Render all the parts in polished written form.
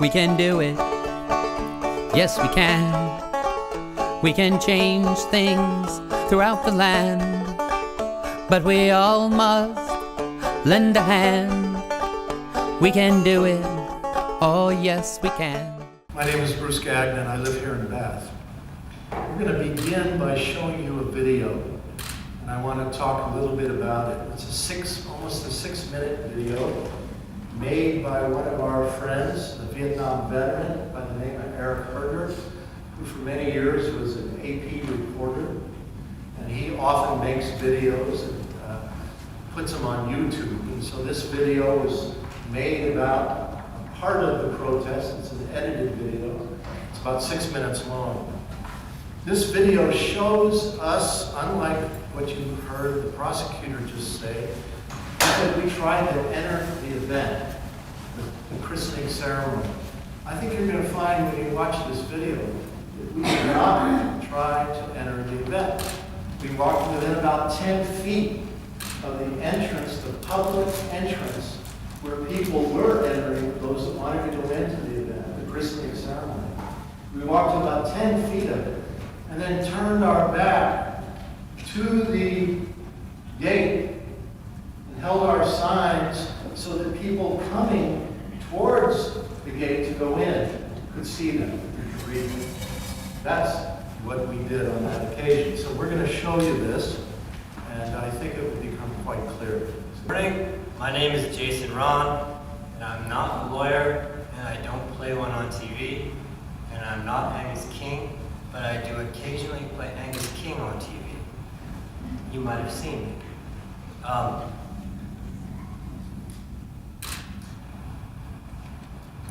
We can do it. Yes, we can. We can change things throughout the land, but we all must lend a hand. We can do it. Oh, yes, we can. My name is Bruce Gagnon, and I live here in Bath. We're going to begin by showing you a video, and I want to talk a little bit about it. It's almost a 6-minute video made by one of our friends, a Vietnam veteran by the name of Eric Herder, who for many years was an AP reporter, and he often makes videos and puts them on YouTube. And so this video was made about a part of the protest. It's an edited video. It's about 6 minutes long. This video shows us, unlike what you heard the prosecutor just say, that we tried to enter the event, the christening ceremony. I think you're going to find when you watch this video that we did not try to enter the event. We walked within about 10 feet of the entrance, the public entrance, where people were entering, those that wanted to go into the event, the christening ceremony. We walked about 10 feet of it, and then turned our back to the gate and held our signs so that people coming towards the gate to go in could see them. That's what we did on that occasion. So we're going to show you this, and I think it will become quite clear. Good morning. My name is Jason Ron, and I'm not a lawyer, and I don't play one on TV, and I'm not Angus King, but I do occasionally play Angus King on TV. You might have seen me.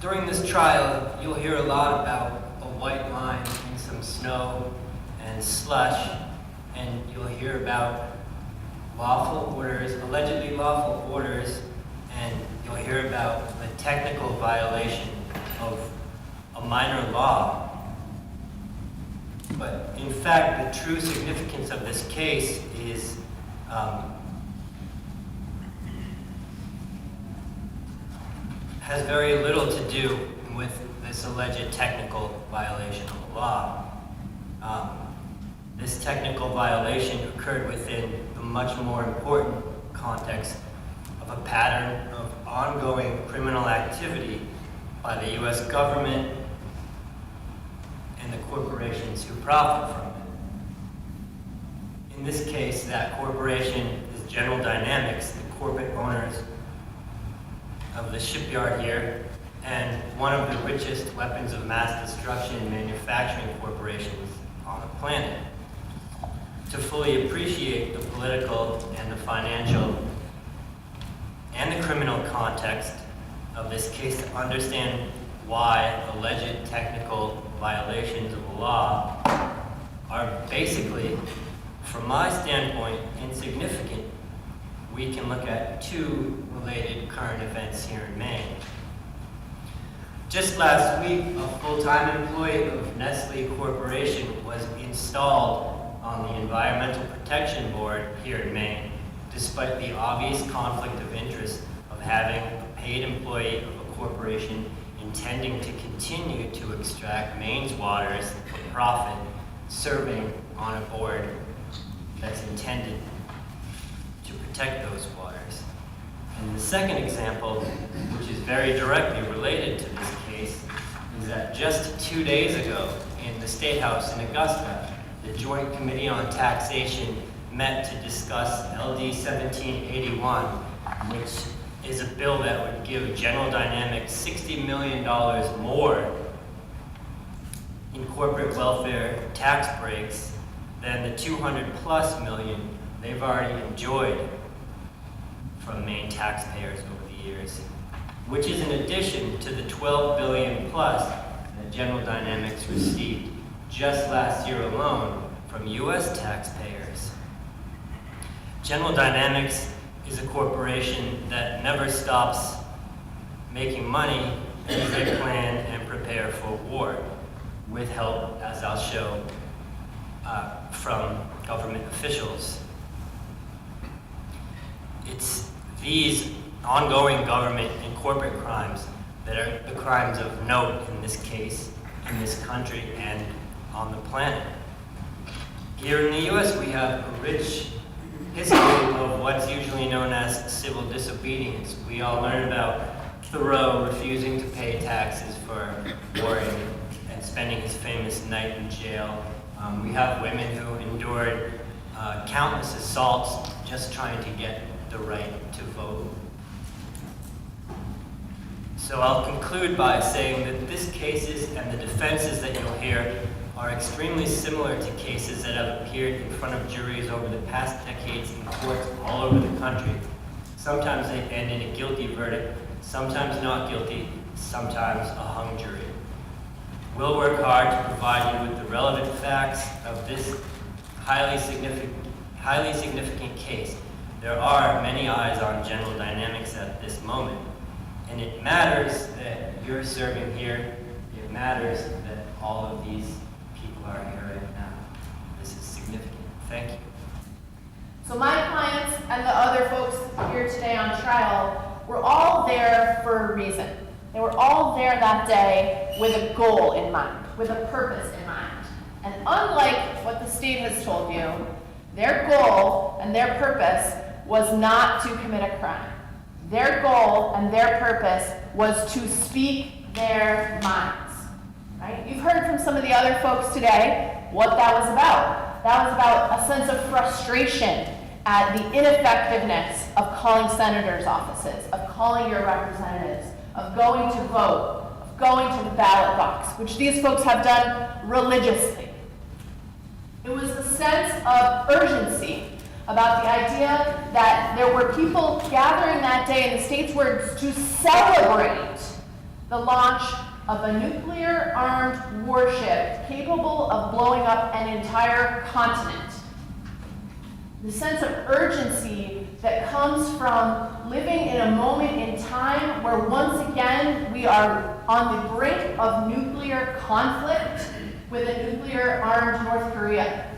During this trial, you'll hear a lot about a white line and some snow and slush, and you'll hear about lawful orders, allegedly lawful orders, and you'll hear about the technical violation of a minor law. But in fact, the true significance of this case is has very little to do with this alleged technical violation of the law. This technical violation occurred within the much more important context of a pattern of ongoing criminal activity by the U.S. government and the corporations who profit from it. In this case, that corporation is General Dynamics, the corporate owners of the shipyard here, and one of the richest weapons of mass destruction manufacturing corporations on the planet. To fully appreciate the political and the financial and the criminal context of this case, to understand why alleged technical violations of the law are basically, from my standpoint, insignificant, we can look at two related current events here in Maine. Just last week, a full-time employee of Nestle Corporation was installed on the Environmental Protection Board here in Maine, despite the obvious conflict of interest of having a paid employee of a corporation intending to continue to extract Maine's waters for profit, serving on a board that's intended to protect those waters. And the second example, which is very directly related to this case, is that just 2 days ago in the State House in Augusta, the Joint Committee on Taxation met to discuss LD 1781, which is a bill that would give General Dynamics $60 million more in corporate welfare tax breaks than the $200+ million they've already enjoyed from Maine taxpayers over the years, which is in addition to the $12 billion plus that General Dynamics received just last year alone from U.S. taxpayers. General Dynamics is a corporation that never stops making money as they plan and prepare for war, with help, as I'll show, from government officials. It's these ongoing government and corporate crimes that are the crimes of note in this case, in this country, and on the planet. Here in the US, we have a rich history of what's usually known as civil disobedience. We all learn about Thoreau refusing to pay taxes for warring and spending his famous night in jail. We have women who endured countless assaults just trying to get the right to vote. So I'll conclude by saying that these cases and the defenses that you'll hear are extremely similar to cases that have appeared in front of juries over the past decades in courts all over the country. Sometimes they end in a guilty verdict, sometimes not guilty, sometimes a hung jury. We'll work hard to provide you with the relevant facts of this highly significant case. There are many eyes on general dynamics at this moment, and it matters that you're serving here. It matters that all of these people are here right now. This is significant. Thank you. So my clients and the other folks here today on trial were all there for a reason. They were all there that day with a goal in mind, with a purpose in mind. And unlike what the state has told you, their goal and their purpose was not to commit a crime. Their goal and their purpose was to speak their minds. Right? You've heard from some of the other folks today what that was about. That was about a sense of frustration at the ineffectiveness of calling senators' offices, of calling your representatives, of going to vote, of going to the ballot box, which these folks have done religiously. It was a sense of urgency about the idea that there were people gathering that day, in the state's words, to celebrate the launch of a nuclear-armed warship capable of blowing up an entire continent. The sense of urgency that comes from living in a moment in time where once again we are on the brink of nuclear conflict with a nuclear-armed North Korea.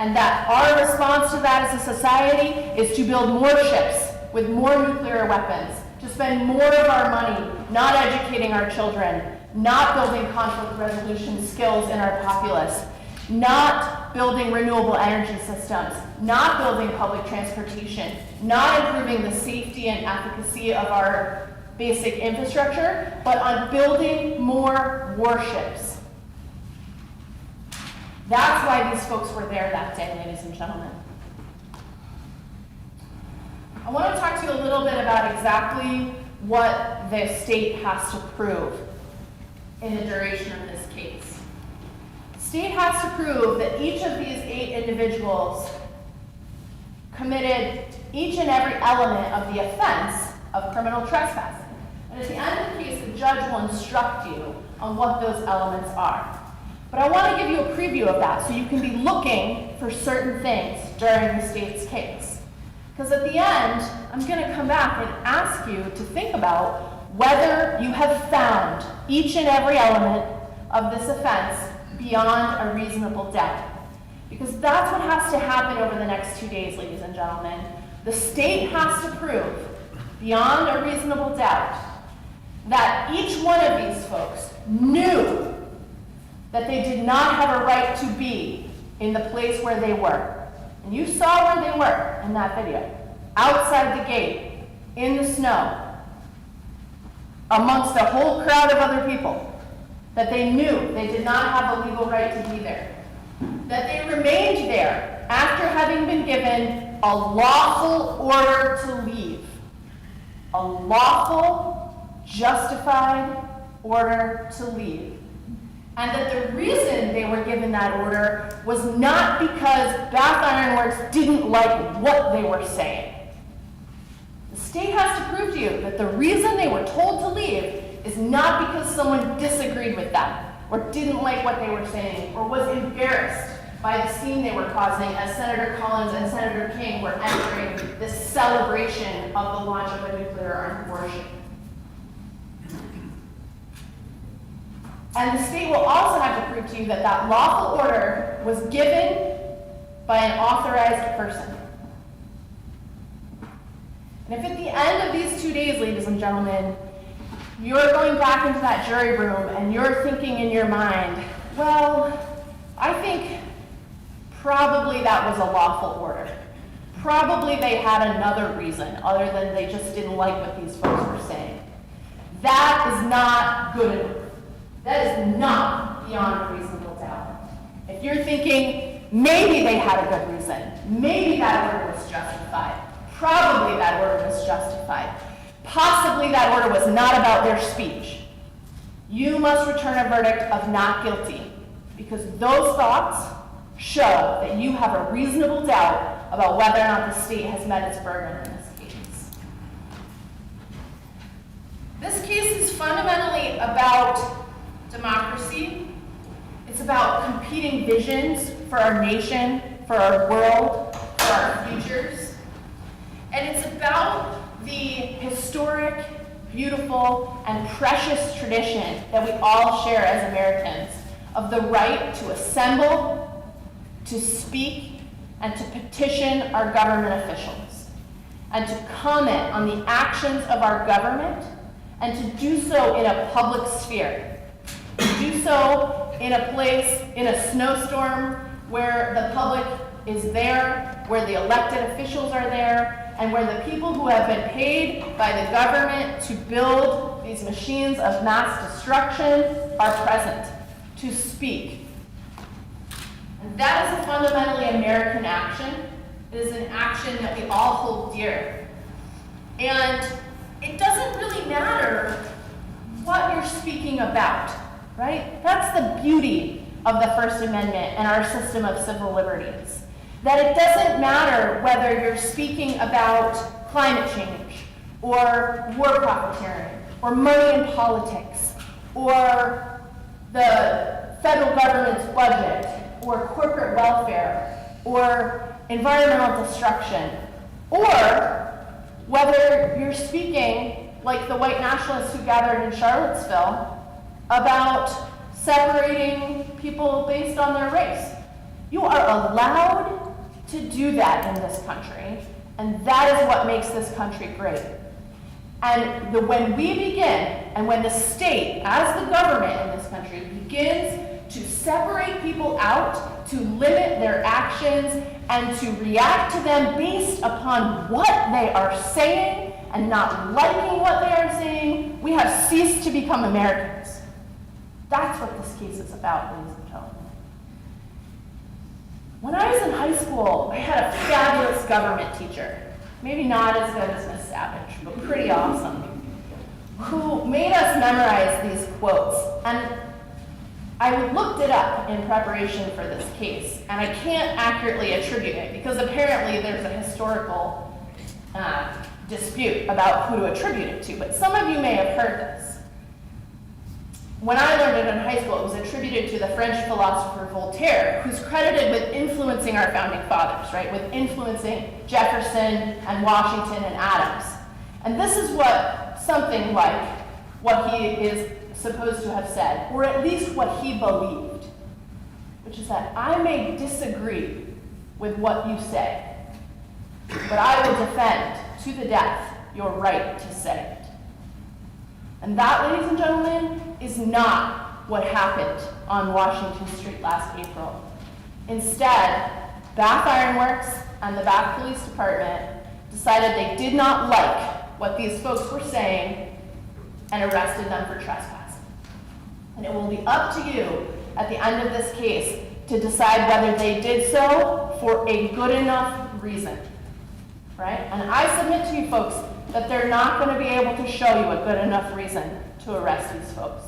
And that our response to that as a society is to build more ships with more nuclear weapons, to spend more of our money not educating our children, not building conflict resolution skills in our populace, not building renewable energy systems, not building public transportation, not improving the safety and efficacy of our basic infrastructure, but on building more warships. That's why these folks were there that day, ladies and gentlemen. I want to talk to you a little bit about exactly what the state has to prove in the duration of this case. The state has to prove that each of these 8 individuals committed each and every element of the offense of criminal trespassing. And at the end of the case, the judge will instruct you on what those elements are. But I want to give you a preview of that so you can be looking for certain things during the state's case. Because at the end, I'm going to come back and ask you to think about whether you have found each and every element of this offense beyond a reasonable doubt. Because that's what has to happen over the next 2 days, ladies and gentlemen. The state has to prove beyond a reasonable doubt that each one of these folks knew that they did not have a right to be in the place where they were. And you saw where they were in that video. Outside the gate, in the snow, amongst a whole crowd of other people. That they knew they did not have a legal right to be there. That they remained there after having been given a lawful order to leave. A lawful, justified order to leave. And that the reason they were given that order was not because Bath Iron Works didn't like what they were saying. The state has to prove to you that the reason they were told to leave is not because someone disagreed with them, or didn't like what they were saying, or was embarrassed by the scene they were causing as Senator Collins and Senator King were entering this celebration of the launch of a nuclear-armed warship. And the state will also have to prove to you that that lawful order was given by an authorized person. And if at the end of these 2 days, ladies and gentlemen, you're going back into that jury room and you're thinking in your mind, well, I think probably that was a lawful order. Probably they had another reason other than they just didn't like what these folks were saying. That is not good enough. That is not beyond a reasonable doubt. If you're thinking maybe they had a good reason, maybe that order was justified, probably that order was justified, possibly that order was not about their speech, you must return a verdict of not guilty, because those thoughts show that you have a reasonable doubt about whether or not the state has met its burden in this case. This case is fundamentally about democracy. It's about competing visions for our nation, for our world, for our futures. And it's about the historic, beautiful, and precious tradition that we all share as Americans of the right to assemble, to speak, and to petition our government officials, and to comment on the actions of our government, and to do so in a public sphere. To do so in a place, in a snowstorm, where the public is there, where the elected officials are there, and where the people who have been paid by the government to build these machines of mass destruction are present, to speak. And that is a fundamentally American action. It is an action that we all hold dear. And it doesn't really matter what you're speaking about, right? That's the beauty of the First Amendment and our system of civil liberties. That it doesn't matter whether you're speaking about climate change, or war profiteering, or money in politics, or the federal government's budget, or corporate welfare, or environmental destruction, or whether you're speaking, like the white nationalists who gathered in Charlottesville, about separating people based on their race. You are allowed to do that in this country, and that is what makes this country great. And when we begin, and when the state, as the government in this country, begins to separate people out, to limit their actions, and to react to them based upon what they are saying, and not liking what they are saying, we have ceased to become Americans. That's what this case is about, ladies and gentlemen. When I was in high school, I had a fabulous government teacher, maybe not as good as Miss Savage, but pretty awesome, who made us memorize these quotes. And I looked it up in preparation for this case, and I can't accurately attribute it, because apparently there's a historical dispute about who to attribute it to, but some of you may have heard this. When I learned it in high school, it was attributed to the French philosopher Voltaire, who's credited with influencing our founding fathers, right? With influencing Jefferson and Washington and Adams. And this is what something like what he is supposed to have said, or at least what he believed, which is that I may disagree with what you say, but I will defend to the death your right to say it. And that, ladies and gentlemen, is not what happened on Washington Street last April. Instead, Bath Iron Works and the Bath Police Department decided they did not like what these folks were saying and arrested them for trespassing. And it will be up to you at the end of this case to decide whether they did so for a good enough reason, right? And I submit to you folks that they're not going to be able to show you a good enough reason to arrest these folks.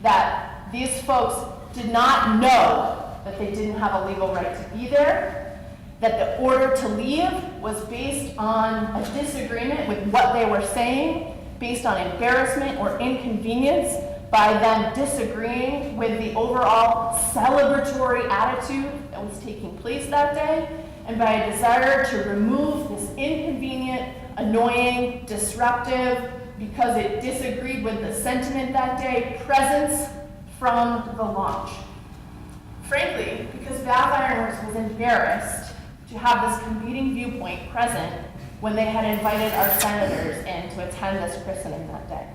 That these folks did not know that they didn't have a legal right to be there, that the order to leave was based on a disagreement with what they were saying, based on embarrassment or inconvenience by them disagreeing with the overall celebratory attitude that was taking place that day, and by a desire to remove this inconvenient, annoying, disruptive, because it disagreed with the sentiment that day, presence from the launch. Frankly, because Bath Iron Works was embarrassed to have this competing viewpoint present when they had invited our senators in to attend this christening that day.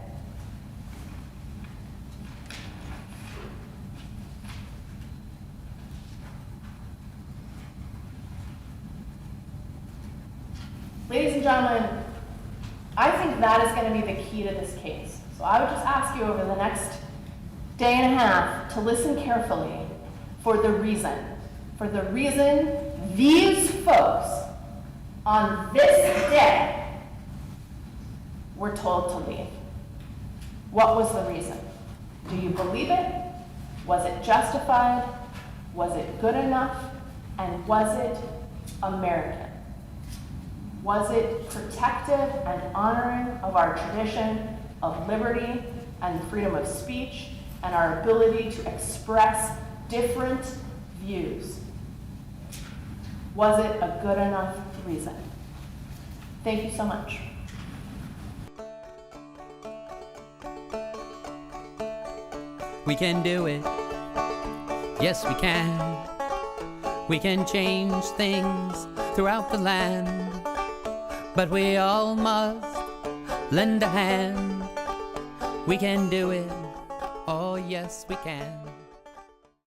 Ladies and gentlemen, I think that is going to be the key to this case. So I would just ask you over the next day and a half to listen carefully for the reason these folks on this day were told to leave. What was the reason? Do you believe it? Was it justified? Was it good enough? And was it American? Was it protective and honoring of our tradition of liberty and freedom of speech and our ability to express different views? Was it a good enough reason? Thank you so much. We can do it. Yes, we can. We can change things throughout the land. But we all must lend a hand. We can do it. Oh, yes, we can.